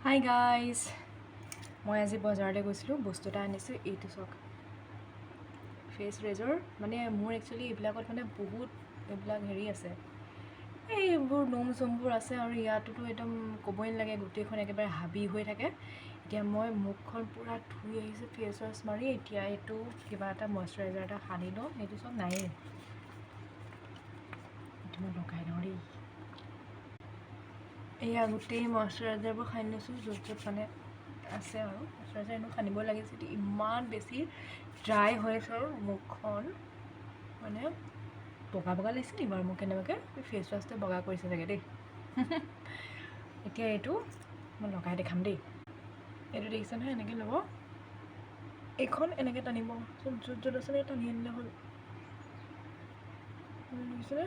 Hi guys, মই আজি বজাৰলৈ গৈছিলোঁ, বস্তু এটা আনিছোঁ। এইটো চাওক, ফেচ ৰেজৰ। মানে মোৰ একচুৱেলি এইবিলাকত মানে বহুত এইবিলাক হেৰি আছে, এইবোৰ নোম চোমবোৰ আছে, আৰু ইয়াতোতো একদম ক'বই নালাগে, গোটেইখন একেবাৰে হাবি হৈ থাকে। এতিয়া মই মুখখন পূৰা ধুই আহিছোঁ ফেচ ৱাছ মাৰি। এতিয়া এইটো কিবা এটা মইশ্চাৰাইজাৰ এটা সানি লওঁ। এইটো চব নায়েই, এইটো মই লগাই লওঁ দেই। এয়া গোটেই মইশ্চাৰাইজাৰবোৰ সানি লৈছোঁ, য'ত য'ত মানে আছে আৰু মইশ্চাৰাইজাৰ এনেও সানিব লাগিছিল। ইমান বেছি ড্ৰাই হৈছে আৰু মুখখন, মানে বগা বগা লাগিছে নেকি বাৰু মোক? কেনেবাকৈ ফেচ ৱাছটোৱে বগা কৰিছে চাগে দেই। এতিয়া এইটো মই লগাই দেখাম দেই। এইটো দেখিছে নহয়, এনেকৈ ল'ব, এইখন এনেকৈ টানিব, য'ত য'ত আছে টানি আনিলে হ'ল। দেখিছেনে?